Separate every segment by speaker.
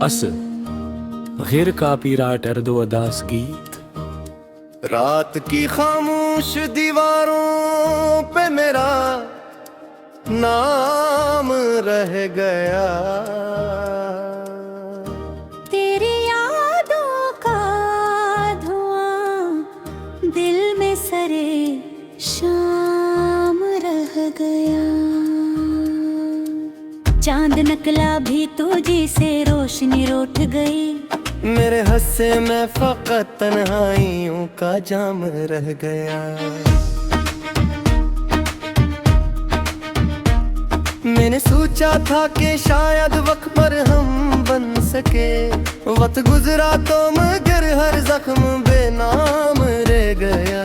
Speaker 1: Asıl गैर का पीरा टर्दो अदास गीत।
Speaker 2: रात की खामोश दीवारों पे मेरा नाम रह गया।
Speaker 3: तेरी यादों का धुआं दिल में सरे शाम रह गया। चांद नकला भी तुझी से रोशनी रूठ गई।
Speaker 2: मेरे हस्से में फकत तन्हाइयों का जाम रह गया। मैंने सोचा था कि शायद वक्त पर हम बन सके। वक्त गुजरा तो मगर हर जख्म बेनाम रह गया।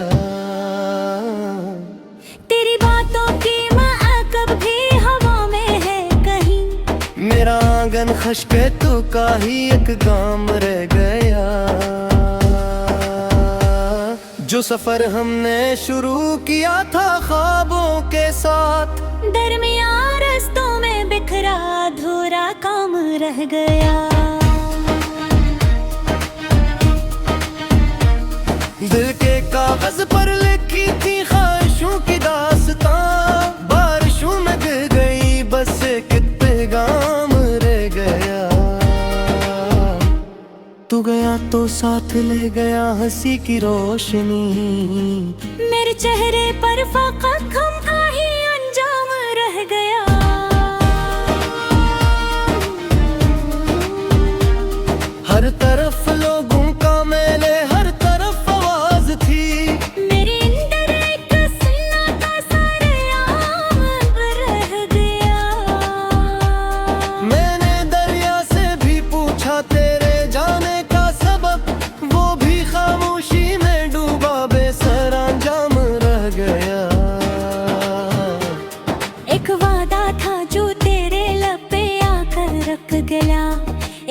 Speaker 3: तेरी बातों की महक भी हवा में है कहीं।
Speaker 2: मेरा आंगन खश्के तो का ही एक गाम रह गया। जो सफर हमने शुरू किया था ख्वाबों के साथ,
Speaker 3: दरमियान रास्तों में बिखरा अधूरा काम रह गया।
Speaker 2: दिल के कागज पर लिखी थी ख्वाहिशों की दास्तां, बारिशों में गिर गई बस एक पैगाम रह गया। तू गया तो साथ ले गया हंसी की रोशनी।
Speaker 3: मेरे चेहरे पर फकत गम का ही अंजाम रह गया।
Speaker 2: हर तरफ लोगों का मेले, हर तरफ आवाज थी।
Speaker 3: मेरे अंदर एक सन्नाटा सरेआम रह गया।
Speaker 2: मैंने दरिया से भी पूछा तेरे जाने का सबब, वो भी खामोशी में डूबा बेसरांजाम रह गया।
Speaker 3: एक वादा था जो तेरे लब पे आकर रख गया।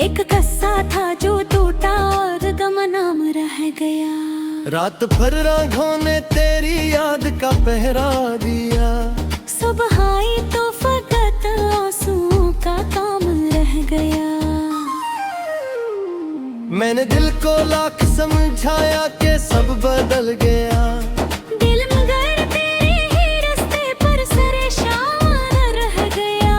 Speaker 3: एक कस्सा था जो टूटा और गमनाम रह गया।
Speaker 2: रात भर राहों ने तेरी याद का पहरा दिया।
Speaker 3: सुबह आई तो फकत आंसुओं का काम रह गया।
Speaker 2: मैंने दिल को लाख समझाया कि सब बदल गया।
Speaker 3: दिल मगर तेरे ही रास्ते पर परेशान रह गया।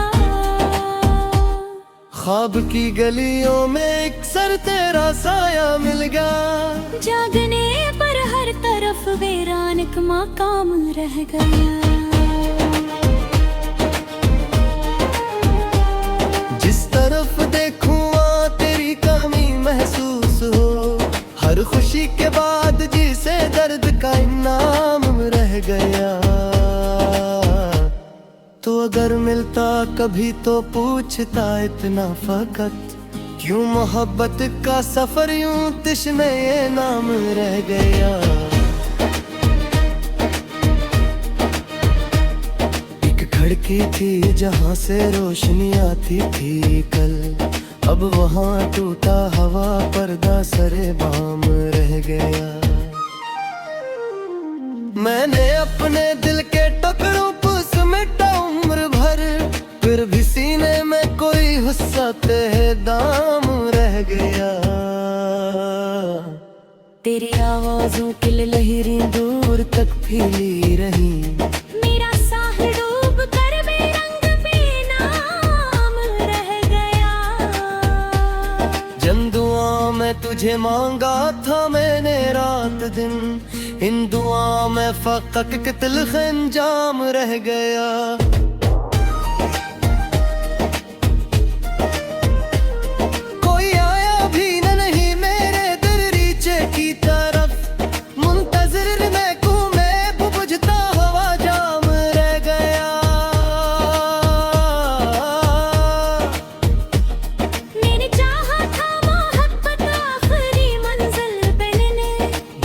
Speaker 2: ख्वाब की गलियों में एक सर तेरा साया मिल गया।
Speaker 3: जागने पर हर तरफ वीरान एक मकाम रह गया।
Speaker 2: जिस तरफ देखूं वहाँ तेरी कमी महसूस हो। हर खुशी के बाद जिसे दर्द का इनाम रह गया। तो अगर मिलता कभी तो पूछता इतना फकत, क्यों मोहब्बत का सफर यूं तिश्मे ये नाम रह गया। एक खिड़की थी जहां से रोशनी आती थी कल, अब वहां टूटा हवा पर्दा सरे बाम रह गया। मैंने अपने दिल के टुकड़ों पर समेटा उम्र भर, फिर भी सीने में कोई हिस्सा तेरे दाम रह गया। तेरी आवाजों की लहरें दूर तक फैली रही।
Speaker 3: मेरा साहिल डूब कर बेरंग बेनाम रह गया।
Speaker 2: जन दुआ में तुझे मांगा था मैंने रात दिन, इन दुआ में फकत के तिल्ख अंजाम रह गया। कोई आया भी नहीं मेरे दरीचे की तरफ, मुंतज़िर मैं बुझता हुआ जाम रह गया।
Speaker 3: मैंने चाहा था मोहब्बत आखिरी मंजिल बनने,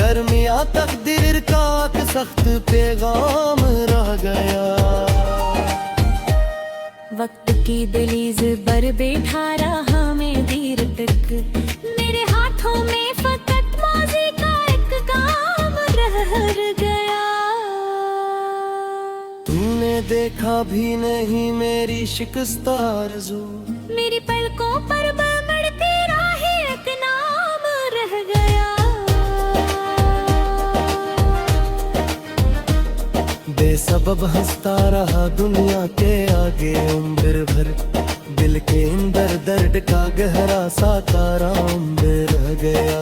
Speaker 2: दरमिया तकदीर का एक सख्त पैगाम रह गया।
Speaker 3: वक्त की दलीज पर बैठा रहा मैं देर तक। मेरे हाथों में फकत माज़ी का एक काम रह गया।
Speaker 2: तूने देखा भी नहीं मेरी शिकस्त आरज़ू,
Speaker 3: मेरी पलकों पर बढ़ती
Speaker 2: तेरे सबब हंसता रहा दुनिया के आगे उम्र भर, दिल के अंदर दर्द का गहरा सा ताराम रह गया।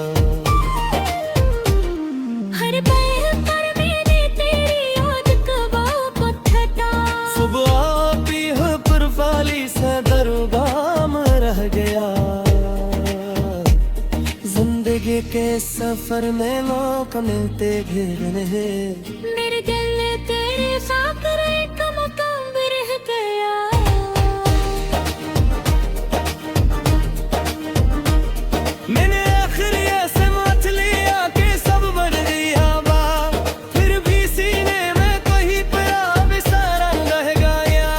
Speaker 3: हर पल पर मैंने तेरी याद को ठटा,
Speaker 2: सुबह भी पर वाली से दरगाम रह गया। जिंदगी के सफर में मौका मिलते घेर रहे,
Speaker 3: मेरे दिल ने तेरे साथ एक मकाम रह गया।
Speaker 2: मैंने आखिर ये समझ लिया कि सब बढ़ गया बा, फिर भी सीने में कहीं पर बेसारा रह गया।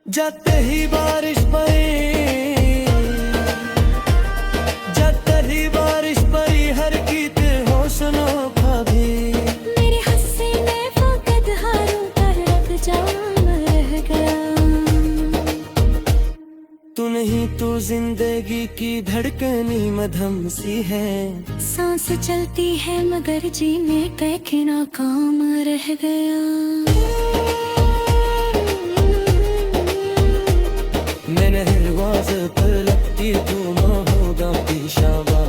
Speaker 2: जाते ही बारिश पड़ी, जाते ही बारिश पड़ी, हर गीत हौसलों का भी।
Speaker 3: मेरे हंसी में फकत हारों पर रख जाम रह गया।
Speaker 2: तू नहीं तू जिंदगी की धड़कनी मधम सी है,
Speaker 3: सांस चलती है मगर जीने पे नाकाम रह गया।
Speaker 2: मैंने हिलवाज पर लगती तू होगा पेशावा,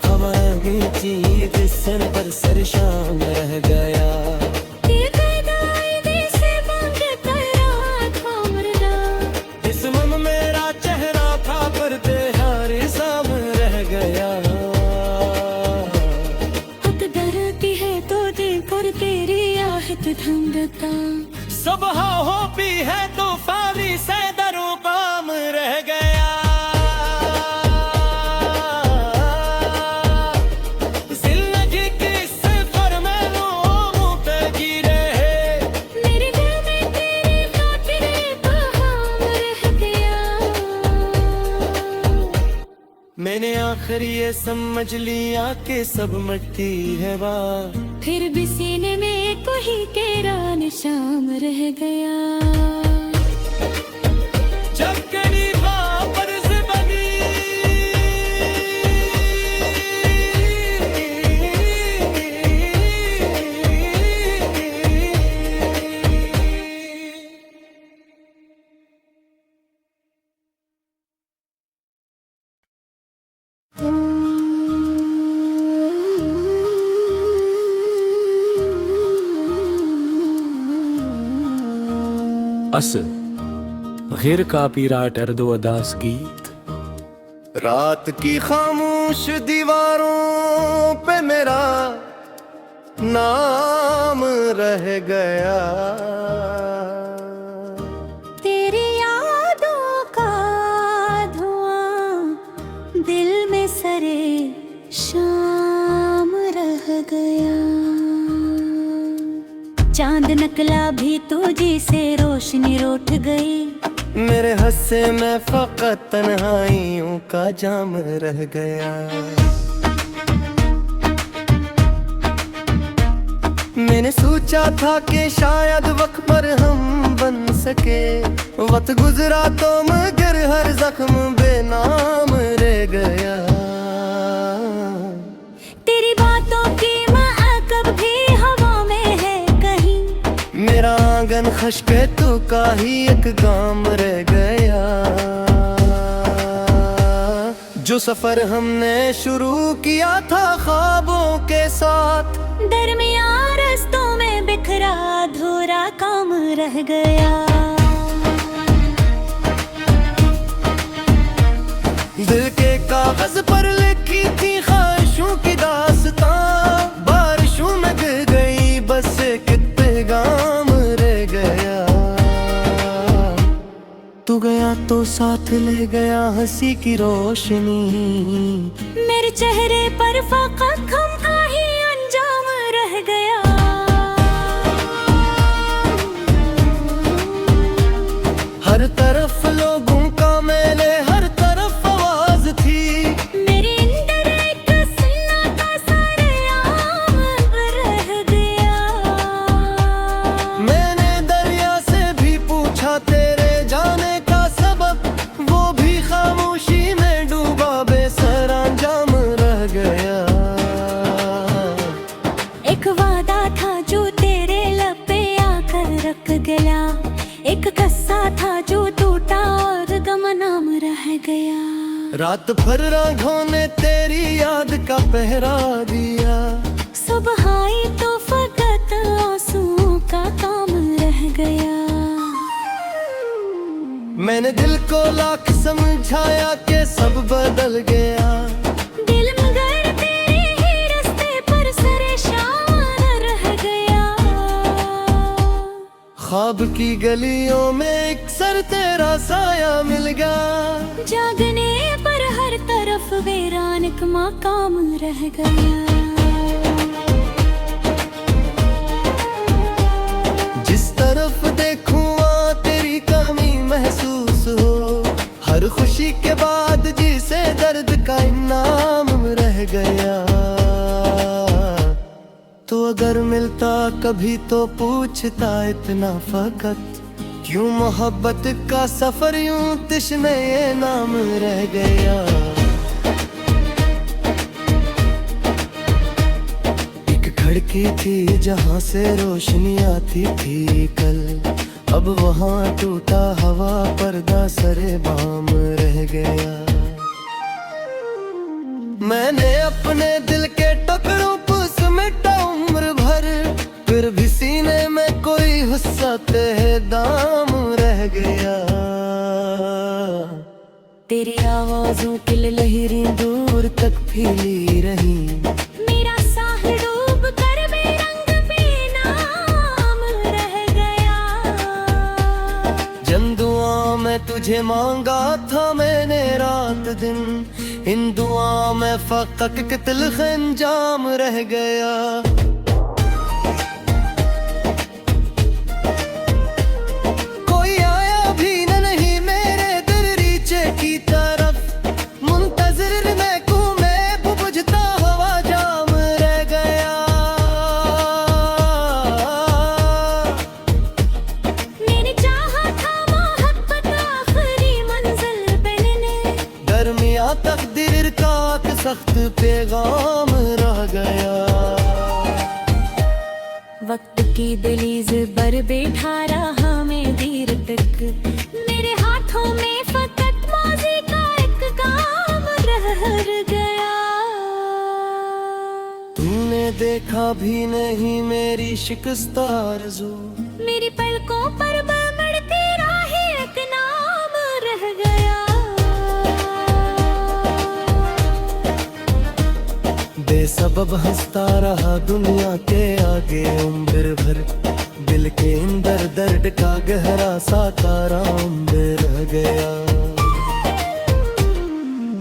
Speaker 2: खबर चीज सन पर सरशाम रह गया। इस मन मेरा चेहरा था पर तेरा रिज़ाम रह गया।
Speaker 3: हक डरती है तो दिल पर तेरी आहट ढूंढता,
Speaker 2: सुबह हो भी है तो फारी से दरों काम रह गया। जिंदगी के सफर में लोगों पे गिरे हैं,
Speaker 3: मेरे दिल में तेरी खातिर बहाम रह गया।
Speaker 2: मैंने आखिर ये समझ लिया कि सब मिट्टी है बा,
Speaker 3: फिर भी सीने में कोई तेरा निशान रह गया।
Speaker 2: जब करीबा बरस बनी,
Speaker 1: Asıl गैर का पीरा टर्दो अदास गीत।
Speaker 2: रात की खामोश दीवारों पे मेरा नाम रह गया।
Speaker 3: तेरी यादों का धुआं दिल में सरे शाम रह गया। चांद नकला भी तुझी से रोशनी रोट गई,
Speaker 2: मेरे हस्से में फकत तन्हाइयों का जाम रह गया। मैंने सोचा था कि शायद वक्त पर हम बन सके, वक्त गुजरा तो मगर हर जख्म बेनाम रह गया।
Speaker 3: तेरी बातों की माअकब भी हवा में है कहीं,
Speaker 2: मेरा आंगन खश्क तू का ही एक गाम रह गया। जो सफर हमने शुरू किया था ख्वाबों के साथ,
Speaker 3: दरमियान रस्तों में बिखरा अधूरा काम रह गया।
Speaker 2: दिल के कागज पर लिखी थी ख्वाहिशों की दास्तां, बारिशों में गिर गई बस एक पैगाम रह गया। तू गया तो साथ ले गया हंसी की रोशनी,
Speaker 3: मेरे चेहरे पर फकत गम का ही अंजाम रह गया।
Speaker 2: हर तरफ लोगों का मेले, हर तरफ आवाज थी,
Speaker 3: मेरे अंदर एक सन्नाटा सरेआम रह गया।
Speaker 2: मैंने दरिया से भी पूछा तेरे जाने का सबब, वो भी खामोशी में डूबा बेसर अंजाम रह गया। रात भर राहों ने तेरी याद का पहरा दिया।
Speaker 3: सुबह आई तो फकत आंसुओं का काम रह गया।
Speaker 2: मैंने दिल को लाख समझाया कि सब बदल गया।
Speaker 3: दिल मगर तेरे ही रास्ते पर परेशान रह गया।
Speaker 2: ख्वाब की गलियों में एक सर तेरा साया मिल गया।
Speaker 3: जागने पर हर तरफ वीरान का मकाम रह गया।
Speaker 2: जिस तरफ देखूं वहाँ तेरी कमी महसूस हो। हर खुशी के बाद जिसे दर्द का इनाम रह गया। तो अगर मिलता कभी तो पूछता इतना फकत, क्यों मोहब्बत का सफर यूं तिश्ने ये नाम रह गया। एक खिड़की थी जहां से रोशनी आती थी कल, अब वहां टूटा हवा पर्दा सरे बाम रह गया। मैंने अपने दिल के टुकड़ों पर समेटा उम्र भर, फिर भी सीने में कोई हिस्सा तेरे दाम रह गया।
Speaker 3: तेरी आवाज़ों की लहरें दूर तक फैली रही। मेरा साहिल डूब कर बेरंग बेनाम रह गया।
Speaker 2: जन दुआ में तुझे मांगा था मैंने रात दिन, इन दुआ में फकत के तिल्ख अंजाम रह गया। कोई आया भी नहीं मेरे दिल रीचे की तरफ, मुंतज़िर मैं बुझता हवा जाम रह गया।
Speaker 3: मैंने चाहा था मोहब्बत आखिरी मंजिल बनने,
Speaker 2: दरमिया तकदीर का सख्त पैगाम रह गया।
Speaker 3: वक्त की दहलीज पर बैठा रहा मैं देर तक, मेरे हाथों में फकत माज़ी का एक काम रह गया।
Speaker 2: तूने देखा भी नहीं मेरी शिकस्त आरज़ू,
Speaker 3: मेरी पलकों पर बढ़ती राहें एक नाम रह गया।
Speaker 2: बेसबब हंसता रहा दुनिया के आगे उम्र भर, दिल के अंदर दर्द का गहरा सा ताराम रह गया।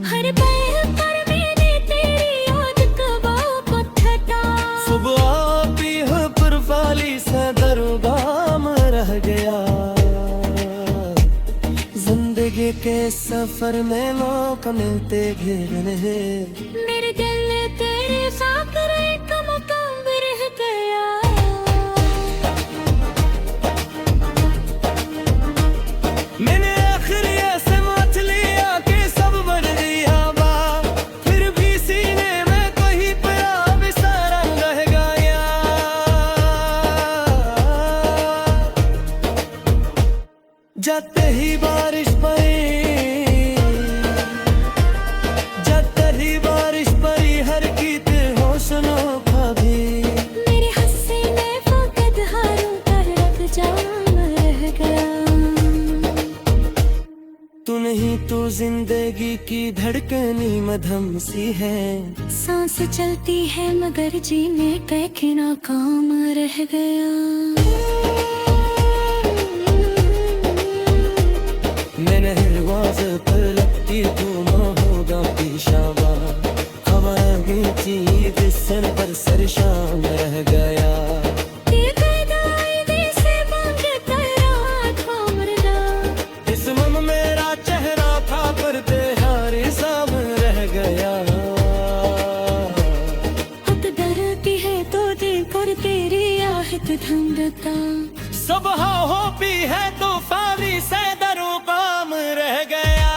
Speaker 3: हर पल पर मैंने तेरी याद को ठटा,
Speaker 2: सुबह भी पर वाली से दरगाम रह गया। जिंदगी के सफर में मौका मिलते घेरने,
Speaker 3: मेरे दिल ने तेरे साथ एक मकाम रह गया।
Speaker 2: मैंने आखिर ये समझ लिया कि सब बढ़ गया बा, फिर भी सीने में कहीं पर बिसारा रह गया। जाते ही बारिश पड़ी, जाते ही बारिश पड़ी, हर गीत हौसलों का भी।
Speaker 3: मेरे हंसी में फकत हारों का रख जाम रह गया।
Speaker 2: तू नहीं तो जिंदगी की धड़कनी मधम सी है,
Speaker 3: सांस चलती है मगर जीने के नाकाम रह गया।
Speaker 2: मैंने हिरवाज पर लगती तू होगा पेशावा, हमारा मीठी बिस्तर पर सरशाम रह गया। इस मन मेरा चेहरा था पर तेरा साम रह गया।
Speaker 3: खुद डरती है तो देखकर तेरी आहट धंधता,
Speaker 2: सुबह हो भी है तो फारी से दरो काम रह गया।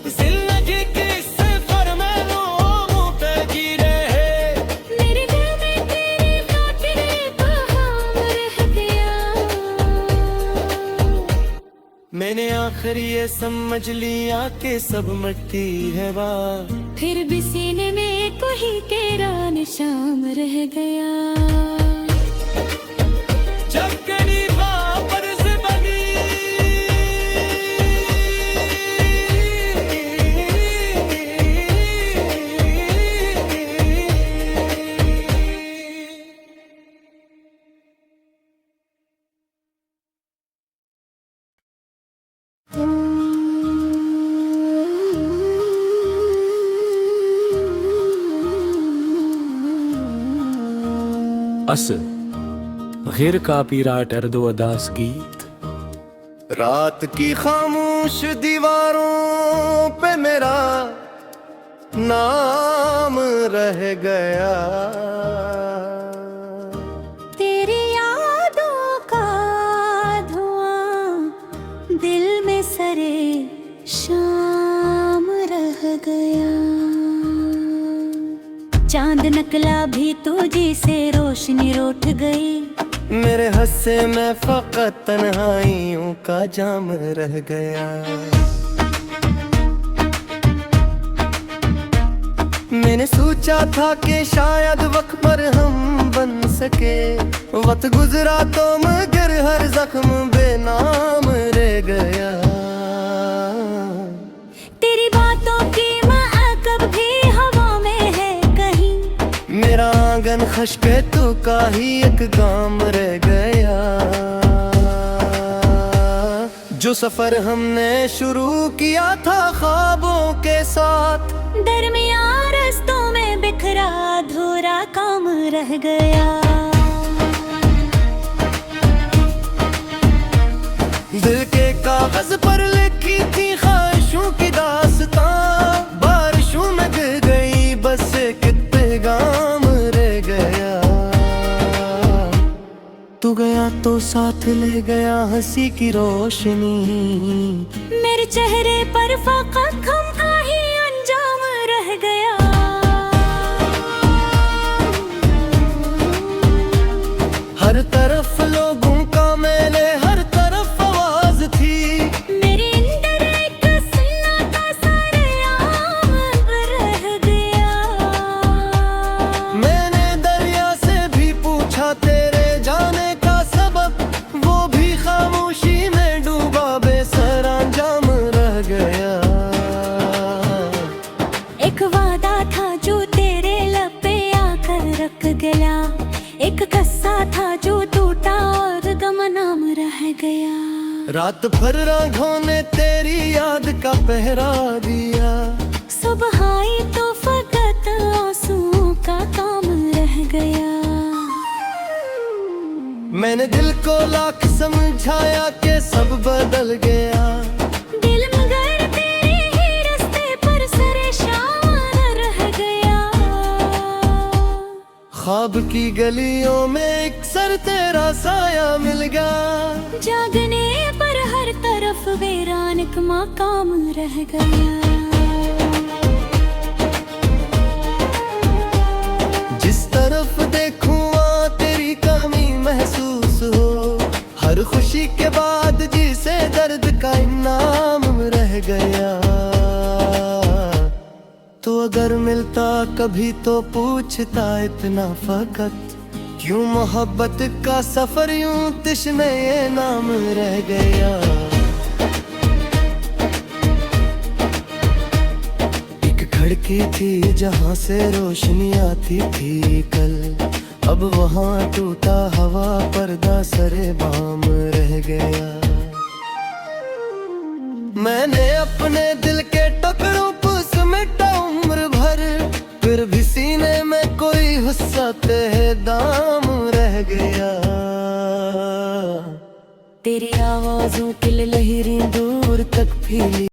Speaker 2: जिंदगी के सफर में लो ये समझ लिया कि सब मिट्टी है बात।
Speaker 3: फिर भी सीने में कोई तेरा निशान रह गया।
Speaker 2: जब करीब बरस बनी
Speaker 1: Asıl गैर कापीराइट अर्दो अदास गीत।
Speaker 2: रात की खामोश दीवारों पे मेरा नाम रह गया।
Speaker 3: तेरी यादों का धुआं दिल में सरे शाम रह गया। चांद नकला भी तुझी से रोशनी रोट गई।
Speaker 2: मेरे हस्से में फकत तन्हाइयों का जाम रह गया। मैंने सोचा था कि शायद वक्त पर हम बन सके। वक्त गुजरा तो मगर हर जख्म बेनाम रह गया।
Speaker 3: तेरी बातों की महक भी हवा में है कहीं।
Speaker 2: मेरा आंगन खश्के तो का ही एक गाम रह गया। जो सफर हमने शुरू किया था ख्वाबों के साथ,
Speaker 3: दरमियान रास्तों में बिखरा अधूरा काम रह गया।
Speaker 2: दिल के कागज पर लिखी थी ख्वाहिशों की दास्तां, बारिशों में गिर गई बस एक पैगाम रह गया। तू गया तो साथ ले गया हंसी की रोशनी।
Speaker 3: मेरे चेहरे पर फकत गम का ही अंजाम रह गया।
Speaker 2: हर तरफ लोगों का मेले, हर तरफ आवाज थी।
Speaker 3: मेरे अंदर एक सन्नाटा सरेआम रह गया।
Speaker 2: मैंने दरिया से भी पूछा तेरे जाने का सबब, वो भी खामोशी में डूबा बेसरांजाम रह गया।
Speaker 3: एक वादा था जो तेरे लब पे आकर रख गया। एक कस्सा था जो टूटा और गमनाम रह गया।
Speaker 2: रात भर राघों ने तेरी याद का पहरा दिया।
Speaker 3: सुबह आई तो फकत आंसुओं का काम रह गया।
Speaker 2: मैंने दिल को लाख समझाया कि सब बदल गया।
Speaker 3: दिल मगर तेरे ही रास्ते पर परेशान रह गया।
Speaker 2: ख्वाब की गलियों में एक सर तेरा साया मिल गया।
Speaker 3: जागने पर हर तरफ वीरान एक मकाम रह गया।
Speaker 2: जिस तरफ देखूं वहाँ तेरी कमी महसूस हो। हर खुशी के बाद जिसे दर्द का इनाम रह गया। तो अगर मिलता कभी तो पूछता इतना फकत, क्यों मोहब्बत का सफर यूं तिश्मे ये नाम रह गया। एक खिड़की थी जहां से रोशनी आती थी कल, अब वहां टूटा हवा पर्दा सरे बाम रह गया। मैंने अपने दिल के टुकड़ों को समेटा उम्र भर, फिर भी सीने में कोई हुस्सा ते दाम रह गया। तेरी आवाज़ों की लहरें दूर तक फैली।